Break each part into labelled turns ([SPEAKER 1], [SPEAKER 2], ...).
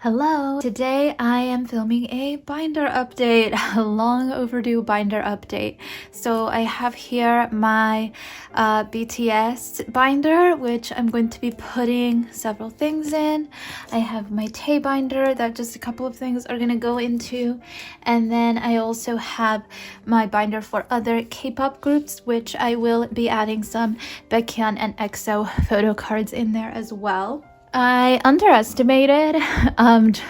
[SPEAKER 1] Hello! Today I am filming a binder update, a long overdue binder update. So I have here my BTS binder, which I'm going to be putting several things in. I have my tae binder that just a couple of things are gonna go into. And then I also have my binder for other K-pop groups, which I will be adding some Baekhyun and EXO photo cards in there as well. I underestimated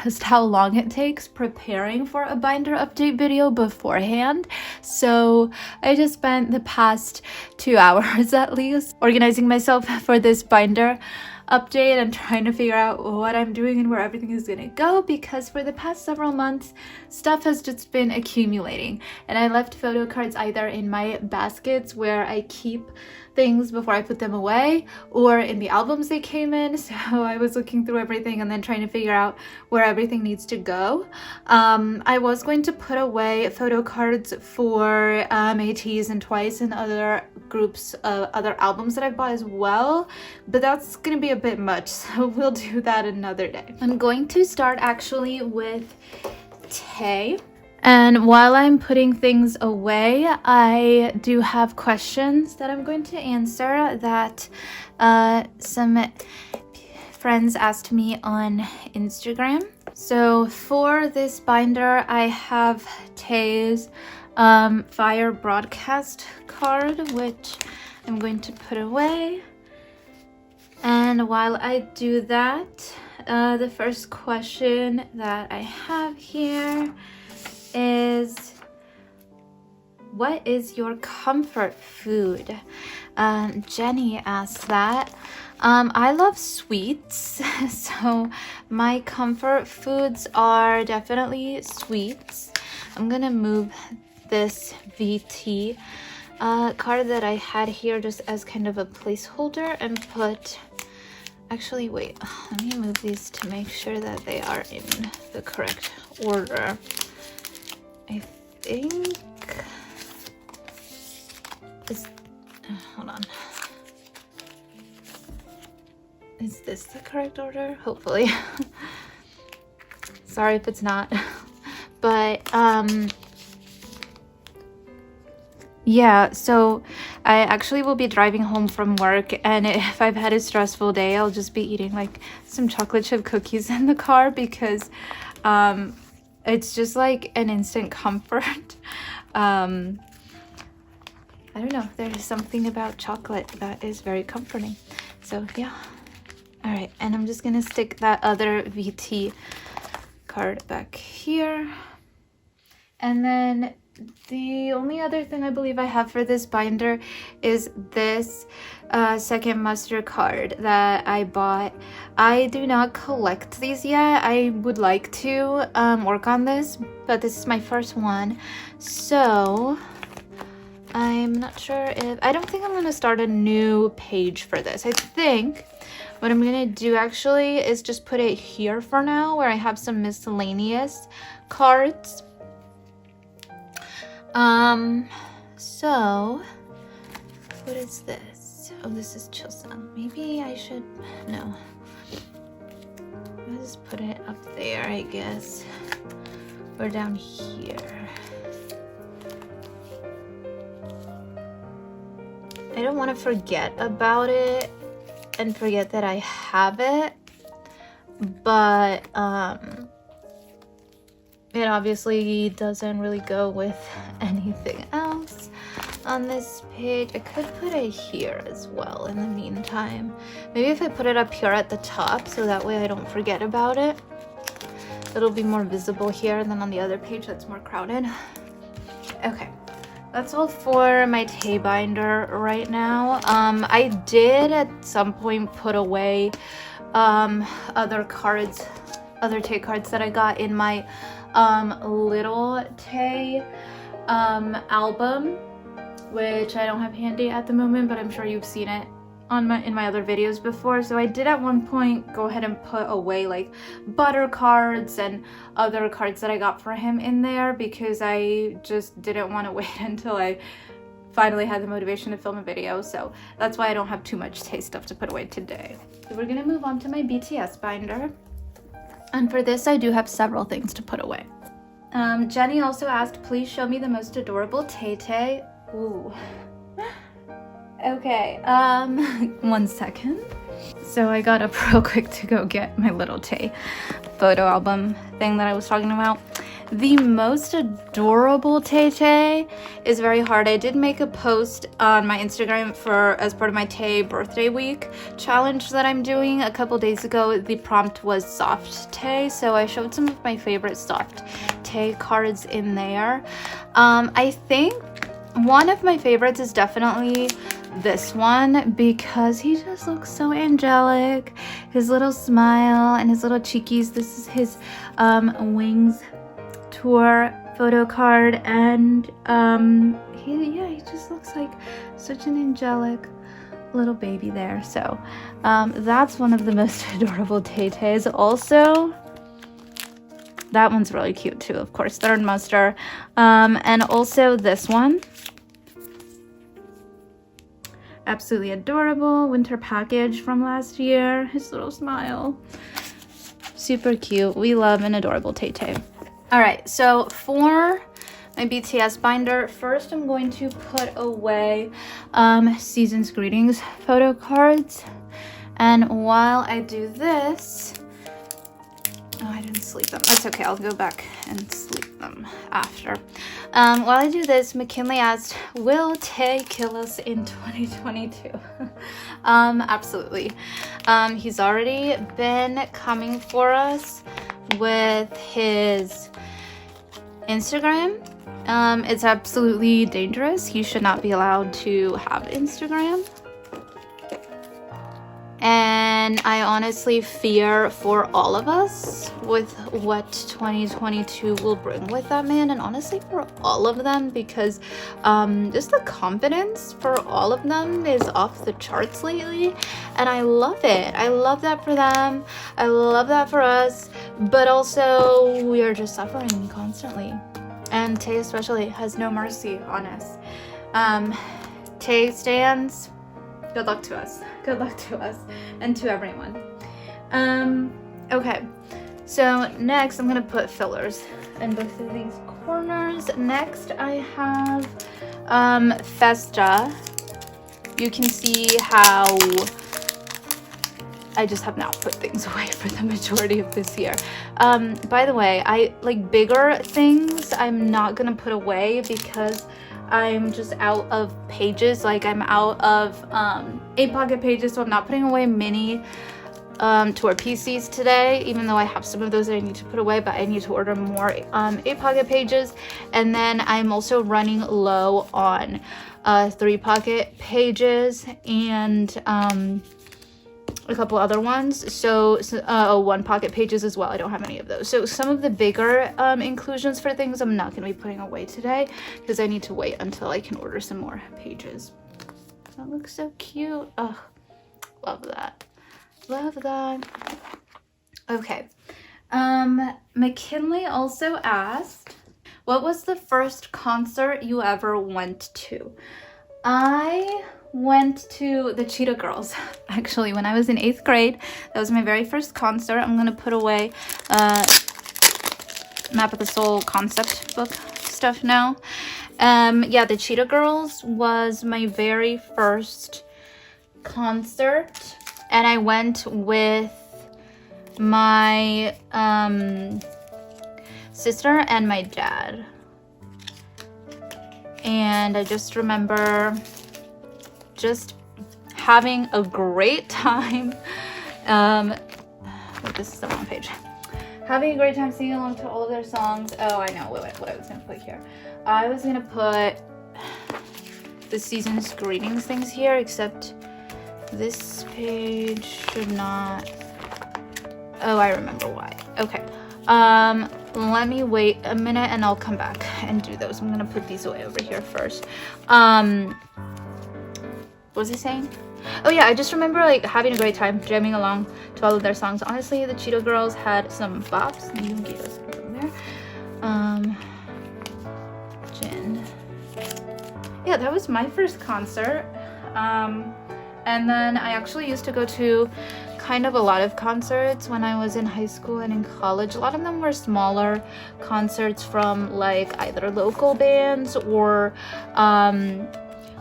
[SPEAKER 1] just how long it takes preparing for a binder update video beforehand. So I just spent the past 2 hours at least organizing myself for this binder update and trying to figure out what I'm doing and where everything is gonna go, because for the past several months stuff has just been accumulating, and I left photo cards either in my baskets where I keep things before I put them away, or in the albums they came in. So I was looking through everything and then trying to figure out where everything needs to go. I was going to put away photo cards for ATEEZ and TWICE and other groups, other albums that I bought as well, but that's gonna be a bit much, so we'll do that another day. I'm going to start actually with tae. And while I'm putting things away, I do have questions that I'm going to answer that some friends asked me on Instagram. So for this binder, I have Tae's Fire broadcast card, which I'm going to put away. And while I do that, the first question that I have here is, what is your comfort food? Jenny asked that. I love sweets, so my comfort foods are definitely sweets. I'm gonna move this VT card that I had here just as kind of a placeholder and put, actually wait, let me move these to make sure that they are in the correct order. I think hold on. Is this the correct order? Hopefully. Sorry if it's not. But yeah, so I actually will be driving home from work, and if I've had a stressful day, I'll just be eating like some chocolate chip cookies in the car, because it's just like an instant comfort. I don't know, there's something about chocolate that is very comforting. So yeah. All right, and I'm just gonna stick that other VT card back here. And then the only other thing I believe I have for this binder is this second muster card that I bought. I do not collect these yet. I would like to work on this, but this is my first one. So I'm not sure if, I don't think I'm gonna start a new page for this. I think what I'm gonna do actually is just put it here for now, where I have some miscellaneous cards. So what is this? Oh, this is Chilsung. Maybe I should, no. I'll just put it up there, I guess. Or down here. I don't want to forget about it and forget that I have it, but it obviously doesn't really go with anything else on this page. I could put it here as well in the meantime. Maybe if I put it up here at the top, so that way I don't forget about it. It'll be more visible here than on the other page that's more crowded. Okay, that's all for my tae binder right now. I did at some point put away other cards, other tae cards that I got in my little tae album, which I don't have handy at the moment, but I'm sure you've seen it on in my other videos before. So I did at one point go ahead and put away like butter cards and other cards that I got for him in there, because I just didn't want to wait until I finally had the motivation to film a video. So that's why I don't have too much tae stuff to put away today. So we're gonna move on to my BTS binder. And for this, I do have several things to put away. Jenny also asked, please show me the most adorable Tay. Ooh. Okay, 1 second. So I got up real quick to go get my little Tay photo album thing that I was talking about. The most adorable Tay is very hard. I did make a post on my Instagram as part of my Tay birthday week challenge that I'm doing a couple days ago. The prompt was soft Tay, so I showed some of my favorite soft Tay cards in there. I think one of my favorites is definitely this one because he just looks so angelic. His little smile and his little cheekies. This is his Wings tour photo card, and he just looks like such an angelic little baby there. So that's one of the most adorable Tay-Tays. Also, that one's really cute too, of course, Third Muster. And also this one, absolutely adorable winter package from last year. His little smile, super cute. We love an adorable Tay-Tay. All right, so for my BTS binder, first I'm going to put away Season's Greetings photo cards. And while I do this, oh, I didn't sleep them. That's okay, I'll go back and sleep them after. While I do this, McKinley asked, will Tay kill us in 2022? Absolutely. He's already been coming for us with his Instagram. It's absolutely dangerous. He should not be allowed to have Instagram. And I honestly fear for all of us with what 2022 will bring with that man, and honestly for all of them, because just the confidence for all of them is off the charts lately, and I love it. I love that for them. I love that for us, but also we are just suffering constantly. And Tay especially has no mercy on us. Tay stands. Good luck to us. Good luck to us and to everyone. Okay, so next I'm gonna put fillers in both of these corners. Next I have Festa. You can see how I just have not put things away for the majority of this year. By the way, I like bigger things I'm not gonna put away because I'm just out of pages. Like I'm out of 8 pocket pages, so I'm not putting away mini tour PCs today, even though I have some of those that I need to put away, but I need to order more 8 pocket pages. And then I'm also running low on 3 pocket pages and a couple other ones, so 1 pocket pages as well. I don't have any of those. So some of the bigger inclusions for things I'm not going to be putting away today because I need to wait until I can order some more pages. That looks so cute. Oh, love that. Love that. Okay. McKinley also asked, what was the first concert you ever went to? I went to the Cheetah Girls, actually, when I was in 8th grade. That was my very first concert. I'm gonna put away Map of the Soul concept book stuff now. Yeah, the Cheetah Girls was my very first concert, and I went with my sister and my dad. And I just remember just having a great time. Wait, this is the wrong page. Having a great time singing along to all of their songs. Oh, I know what I was gonna put here. I was gonna put the Season's Greetings things here, except this page should not. Oh, I remember why. Okay. Let me wait a minute and I'll come back and do those. I'm gonna put these away over here first. What was I saying? Oh yeah, I just remember like having a great time jamming along to all of their songs. Honestly, the Cheetah Girls had some bops. You can get us from there. Jin. Yeah, that was my first concert. And then I actually used to go to kind of a lot of concerts when I was in high school and in college. A lot of them were smaller concerts from like either local bands or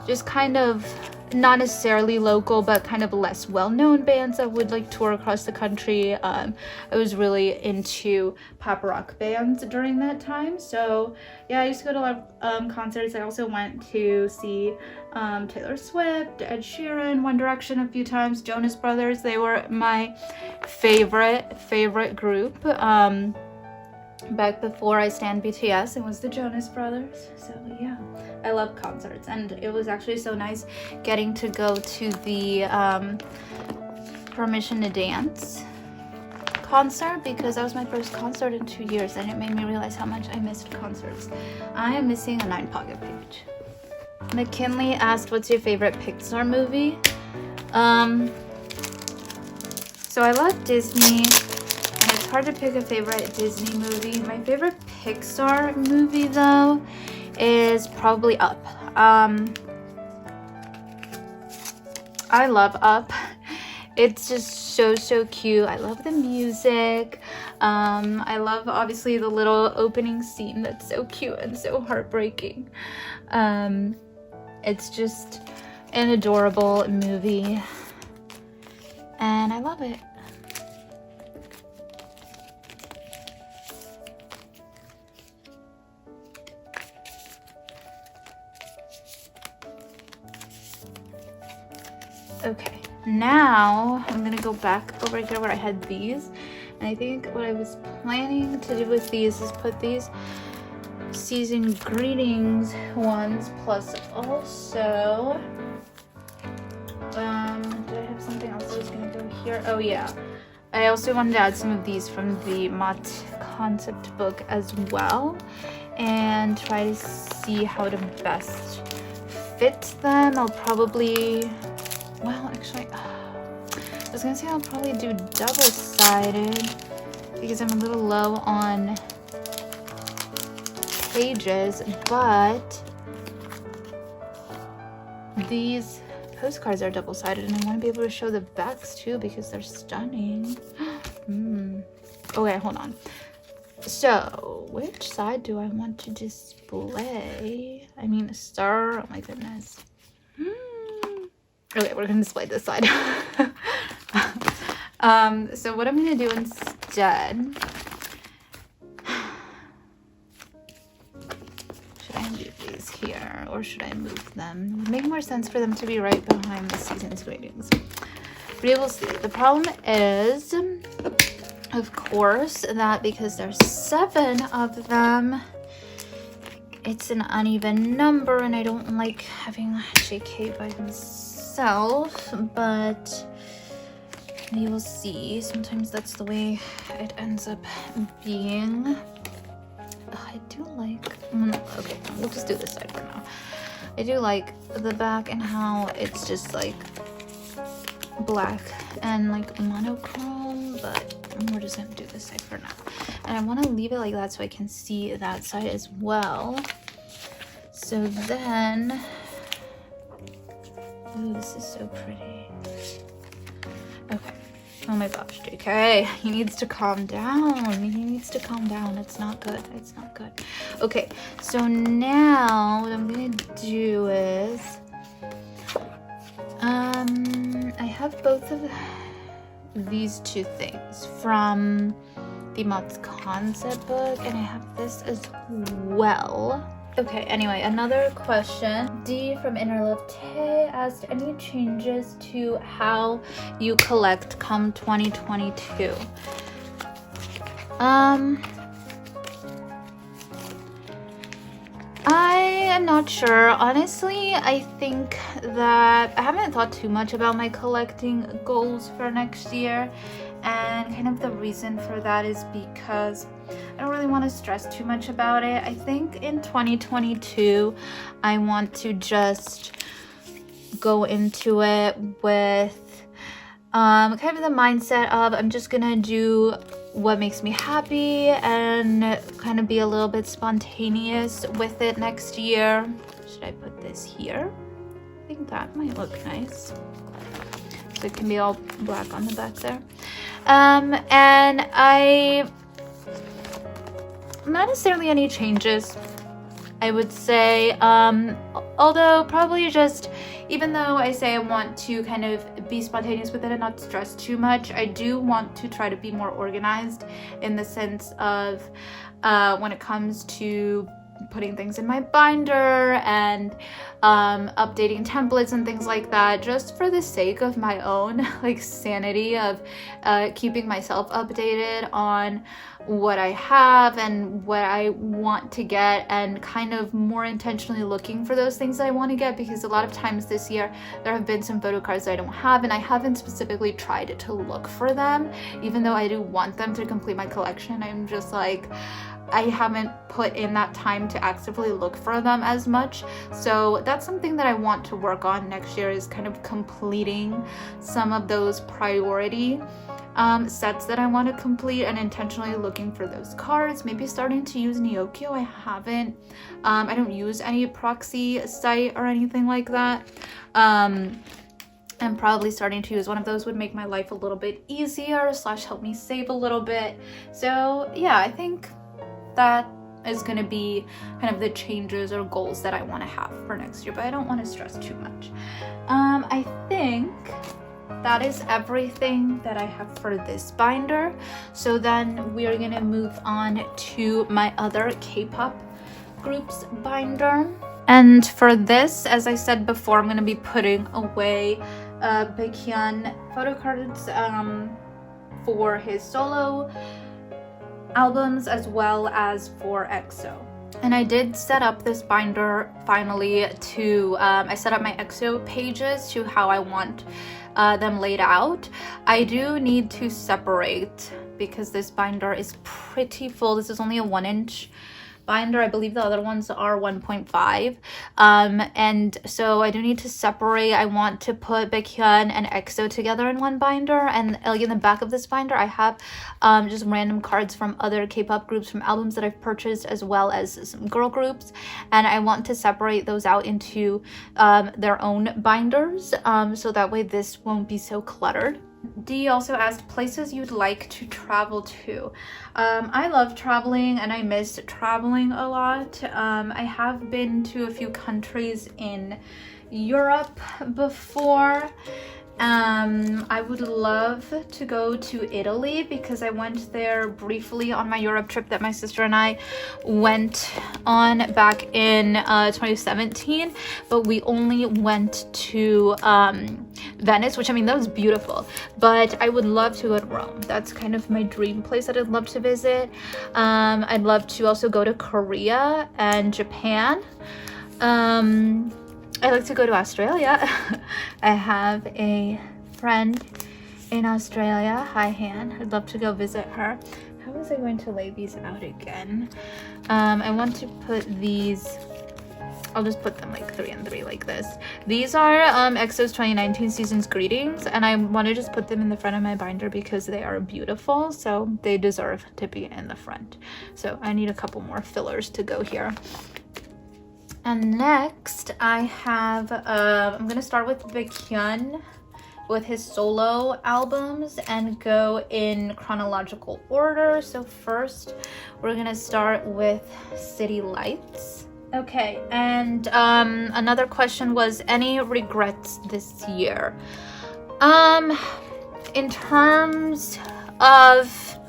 [SPEAKER 1] just kind of not necessarily local, but kind of less well-known bands that would like tour across the country. I was really into pop rock bands during that time, so yeah, I used to go to a lot of concerts. I also went to see Taylor Swift, Ed Sheeran, One Direction a few times, Jonas Brothers. They were my favorite group. Back before I stan BTS, it was the Jonas Brothers. So yeah, I love concerts, and it was actually so nice getting to go to the Permission to Dance concert, because that was my first concert in 2 years, and it made me realize how much I missed concerts. I am missing a 9-pocket page. McKinley asked, what's your favorite Pixar movie? So I love Disney. It's hard to pick a favorite Disney movie. My favorite Pixar movie, though, is probably Up. I love Up. It's just so cute. I love the music. I love, obviously, the little opening scene that's so cute and so heartbreaking. It's just an adorable movie, and I love it. Okay, now I'm gonna go back over here where I had these, and I think what I was planning to do with these is put these season greetings ones, plus also did I have something else that was gonna go here? Oh yeah, I also wanted to add some of these from the Mott concept book as well, and try to see how to best fit them. I'll probably, well, actually, I was gonna say I'll probably do double-sided because I'm a little low on pages, but these postcards are double-sided, and I want to be able to show the backs too because they're stunning. Okay, hold on. So, which side do I want to display? I mean, a star. Oh my goodness. Okay, we're gonna display this side. So what I'm gonna do instead, should I leave these here or should I move them? It would make more sense for them to be right behind the season's greetings. We will see. The problem is, of course, that because there's 7 of them, it's an uneven number, and I don't like having JK by themselves, but we will see. Sometimes that's the way it ends up being. I do like, okay, we'll just do this side for now. I do like the back and how it's just like black and like monochrome, but we're just gonna do this side for now. And I want to leave it like that so I can see that side as well. So then, ooh, this is so pretty. Okay. Oh my gosh, JK, he needs to calm down. He needs to calm down. It's not good. It's not good. Okay, so now what I'm gonna do is, I have both of these 2 things from the Mott's concept book, and I have this as well. Okay, anyway, another question. D from Inner Love Tay asked, any changes to how you collect come 2022? I am not sure. Honestly, I think that I haven't thought too much about my collecting goals for next year, and kind of the reason for that is because I don't really want to stress too much about it. I think in 2022, I want to just go into it with kind of the mindset of I'm just gonna do what makes me happy and kind of be a little bit spontaneous with it next year. Should I put this here? I think that might look nice. so it can be all black on the back there. And not necessarily any changes, I would say, although probably just, even though I say I want to kind of be spontaneous with it and not stress too much, I do want to try to be more organized in the sense of when it comes to putting things in my binder and updating templates and things like that, just for the sake of my own like sanity of keeping myself updated on what I have and what I want to get, and kind of more intentionally looking for those things that I want to get, because a lot of times this year there have been some photo cards that I don't have, and I haven't specifically tried to look for them, even though I do want them to complete my collection. I'm just like, I haven't put in that time to actively look for them as much. So that's something that I want to work on next year, is kind of completing some of those priority sets that I want to complete, and intentionally looking for those cards. Maybe starting to use Neokyo. I haven't. I don't use any proxy site or anything like that. And probably starting to use one of those would make my life a little bit easier / help me save a little bit. So yeah, I think that is going to be kind of the changes or goals that I want to have for next year, but I don't want to stress too much. I think that is everything that I have for this binder. So then we are going to move on to my other K-pop groups binder. And for this, as I said before, I'm going to be putting away Baekhyun photo cards for his solo albums as well as for EXO. And I did set up this binder finally to, I set up my EXO pages to how I want them laid out. I do need to separate because this binder is pretty full. This is only a 1-inch binder. I believe the other ones are 1.5. And so I do need to separate. I want to put Baekhyun and EXO together in one binder, and in the back of this binder I have just random cards from other K-pop groups, from albums that I've purchased, as well as some girl groups, and I want to separate those out into their own binders, so that way this won't be so cluttered. D also asked places you'd like to travel to. I love traveling and I miss traveling a lot. I have been to a few countries in Europe before. I would love to go to Italy because I went there briefly on my Europe trip that my sister and I went on back in 2017, but we only went to Venice, which, I mean, that was beautiful, but I would love to go to Rome. That's kind of my dream place that I'd love to visit. I'd love to also go to Korea and Japan. I like to go to Australia. I have a friend in Australia. Hi, Han. I'd love to go visit her. How was I going to lay these out again? I want to put these, I'll just put them like 3 and 3 like this. These are EXO's 2019 season's greetings, and I want to just put them in the front of my binder because they are beautiful, so they deserve to be in the front. So I need a couple more fillers to go here. And next I have, I'm gonna start with Baekhyun with his solo albums and go in chronological order. So first we're gonna start with City Lights. Okay, and another question was any regrets this year? In terms of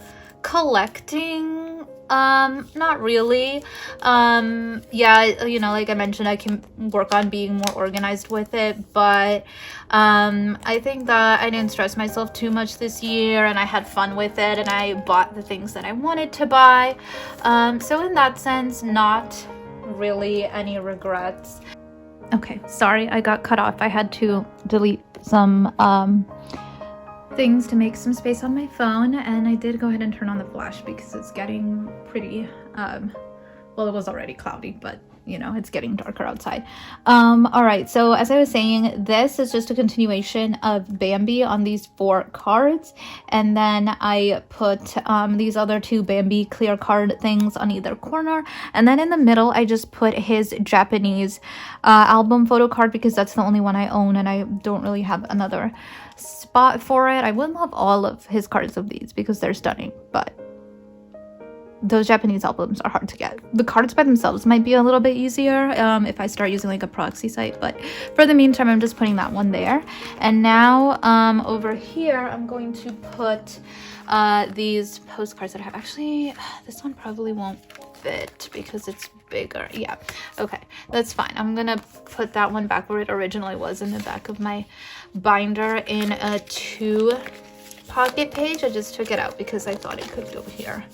[SPEAKER 1] collecting, not really. Yeah, you know, like I mentioned, I can work on being more organized with it, but I think that I didn't stress myself too much this year, and I had fun with it, and I bought the things that I wanted to buy. So in that sense, not really any regrets. Okay, sorry, I got cut off. I had to delete some things to make some space on my phone, and I did go ahead and turn on the flash because it's getting pretty well, it was already cloudy, but you know, it's getting darker outside. All right, so as I was saying, this is just a continuation of Bambi on these 4 cards, and then I put these other 2 Bambi clear card things on either corner, and then in the middle I just put his Japanese album photo card because that's the only one I own and I don't really have another spot for it. I would love all of his cards of these because they're stunning, but those Japanese albums are hard to get. The cards by themselves might be a little bit easier if I start using like a proxy site, but for the meantime, I'm just putting that one there. And now over here, I'm going to put these postcards that I have. Actually, this one probably won't fit because it's bigger. Yeah, okay, that's fine. I'm gonna put that one back where it originally was, in the back of my binder, in a 2 pocket page. I just took it out because I thought it could go here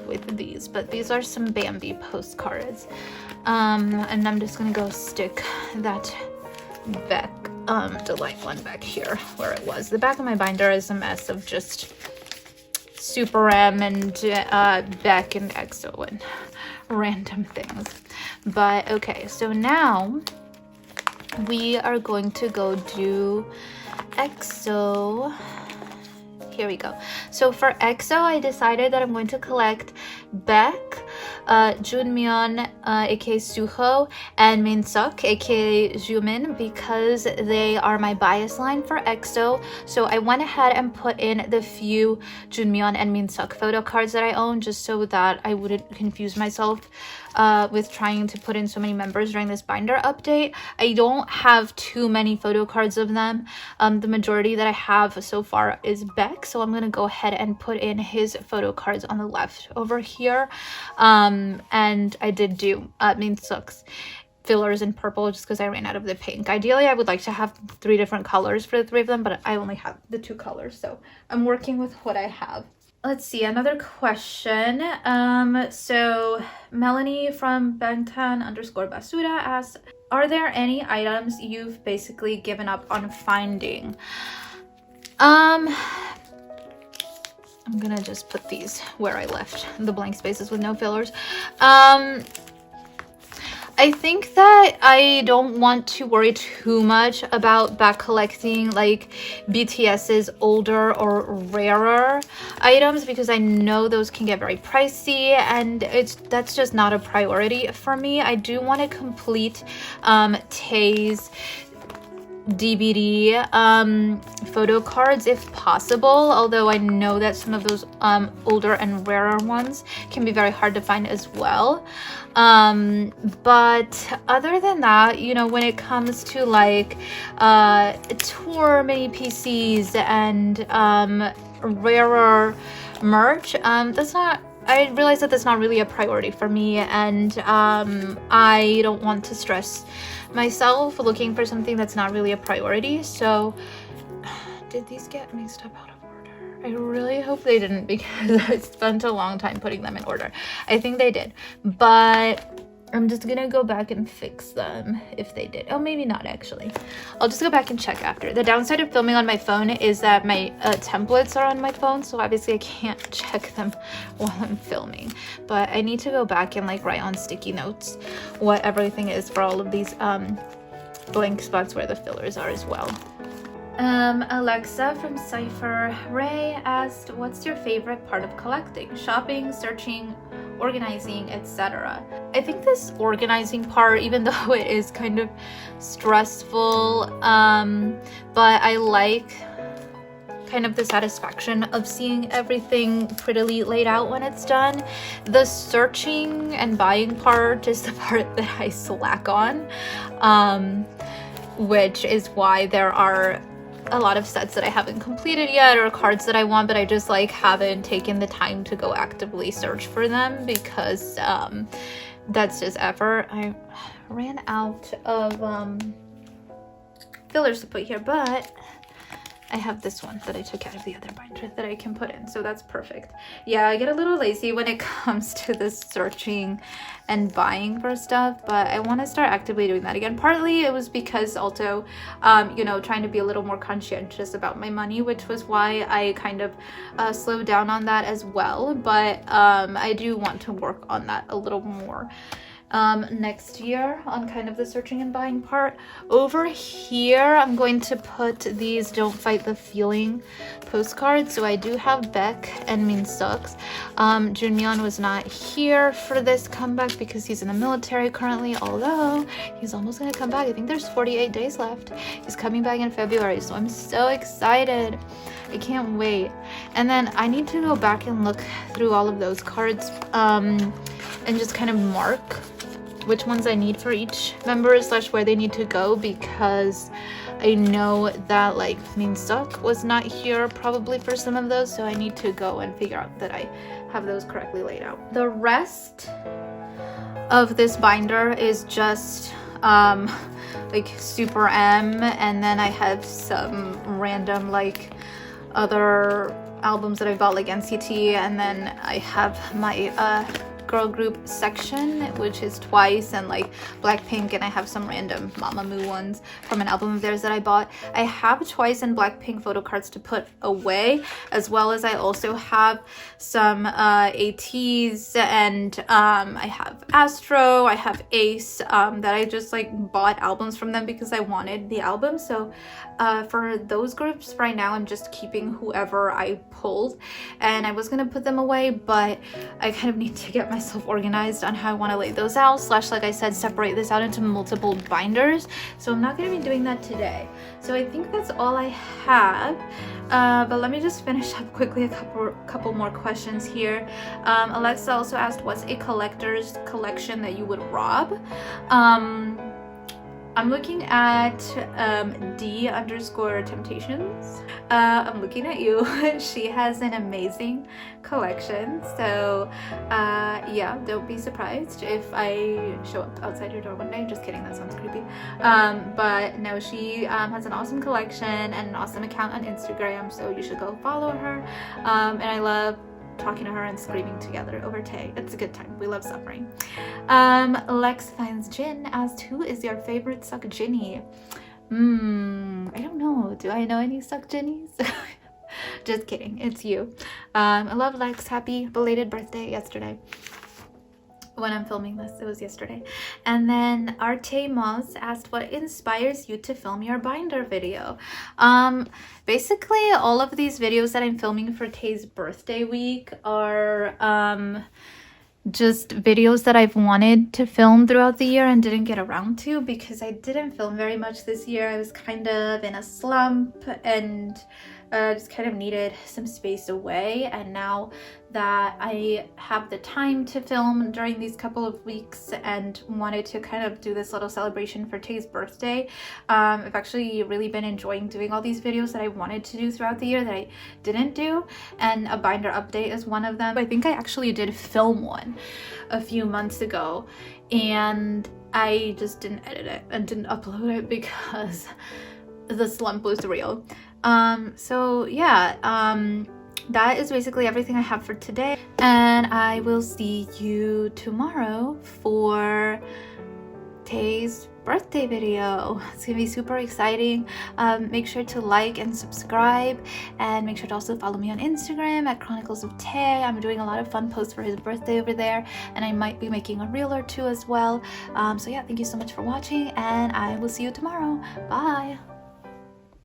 [SPEAKER 1] with these, but these are some Bambi postcards, and I'm just gonna go stick that back Delight one back here where it was. The back of my binder is a mess of just Super M and Beck and EXO and random things. But okay, so now we are going to go do EXO. Here we go. So for EXO, I decided that I'm going to collect Beck, Junmyeon, aka Suho, and Minseok, aka Jumin, because they are my bias line for EXO. So I went ahead and put in the few Junmyeon and Minseok photo cards that I own, just so that I wouldn't confuse myself with trying to put in so many members during this binder update. I don't have too many photo cards of them. The majority that I have so far is Beck, so I'm gonna go ahead and put in his photo cards on the left over here. And I did do Minseok's fillers in purple just because I ran out of the pink. Ideally, I would like to have 3 different colors for the 3 of them, but I only have the 2 colors, so I'm working with what I have. Let's see, another question. So Melanie from Bangtan_Basura asks, are there any items you've basically given up on finding? I'm gonna just put these where I left the blank spaces with no fillers. I think that I don't want to worry too much about back collecting like BTS's older or rarer items because I know those can get very pricey, and that's just not a priority for me. I do want to complete Tae's DVD photo cards if possible, although I know that some of those older and rarer ones can be very hard to find as well. But other than that, you know, when it comes to like tour mini PCs and rarer merch, I realize that that's not really a priority for me, and I don't want to stress myself looking for something that's not really a priority. So did these get mixed up out of order? I really hope they didn't because I spent a long time putting them in order. I think they did, but I'm just gonna go back and fix them if they did. Oh, maybe not actually. I'll just go back and check after. The downside of filming on my phone is that my templates are on my phone, so obviously I can't check them while I'm filming. But I need to go back and like write on sticky notes what everything is for all of these blank spots where the fillers are as well. Alexa from Cypher Ray asked, what's your favorite part of collecting? Shopping, searching, organizing, etc. I think this organizing part, even though it is kind of stressful, but I like kind of the satisfaction of seeing everything prettily laid out when it's done. The searching and buying part is the part that I slack on, which is why there are a lot of sets that I haven't completed yet or cards that I want, but I just like haven't taken the time to go actively search for them because that's just effort. I ran out of fillers to put here, but I have this one that I took out of the other binder that I can put in, so that's perfect. Yeah, I get a little lazy when it comes to the searching and buying for stuff, but I want to start actively doing that again. Partly it was because also, you know, trying to be a little more conscientious about my money, which was why I kind of slowed down on that as well, but I do want to work on that a little more next year on kind of the searching and buying part. Over here, I'm going to put these Don't Fight the Feeling postcards. So I do have Beck and Min Sucks. Junmyeon was not here for this comeback because he's in the military currently, although he's almost gonna come back. I think there's 48 days left. He's coming back in February, so I'm so excited. I can't wait. And then I need to go back and look through all of those cards and just kind of mark which ones I need for each member / where they need to go, because I know that like Min Suk was not here probably for some of those, so I need to go and figure out that I have those correctly laid out. The rest of this binder is just like Super M, and then I have some random like other albums that I bought like NCT, and then I have my girl group section, which is Twice and like Blackpink, and I have some random Mamamoo ones from an album of theirs that I bought. I have Twice and Blackpink photo cards to put away, as well as I also have some ATs, and I have Astro, I have Ace, that I just like bought albums from them because I wanted the album. So for those groups right now, I'm just keeping whoever I pulled, and I was gonna put them away, but I kind of need to get myself organized on how I want to lay those out / like I said, separate this out into multiple binders. So I'm not going to be doing that today. So I think that's all I have, but let me just finish up quickly a couple more questions here. Alexa also asked, what's a collector's collection that you would rob? I'm looking at D_Temptations. I'm looking at you. She has an amazing collection. So yeah, don't be surprised if I show up outside your door one day. Just kidding, that sounds creepy. But no, she has an awesome collection and an awesome account on Instagram, so you should go follow her. And I love talking to her and screaming together over Tae. It's a good time. We love suffering. Lex Finds Jin asked, who is your favorite Suck Jinny? I don't know. Do I know any Suck Jinnies? Just kidding. It's you. I love Lex. Happy belated birthday yesterday. When I'm filming this, it was yesterday. And then Arte Moss asked, what inspires you to film your binder video? Basically all of these videos that I'm filming for Tae's birthday week are just videos that I've wanted to film throughout the year and didn't get around to because I didn't film very much this year. I was kind of in a slump and just kind of needed some space away, and now that I have the time to film during these couple of weeks and wanted to kind of do this little celebration for Tae's birthday, I've actually really been enjoying doing all these videos that I wanted to do throughout the year that I didn't do, and a binder update is one of them. I think I actually did film one a few months ago and I just didn't edit it and didn't upload it because the slump was real. So yeah, that is basically everything I have for today, and I will see you tomorrow for Tae's birthday video. It's gonna be super exciting. Make sure to like and subscribe, and make sure to also follow me on Instagram at Chronicles of Tae. I'm doing a lot of fun posts for his birthday over there, and I might be making a reel or two as well. So yeah, thank you so much for watching, and I will see you tomorrow. Bye.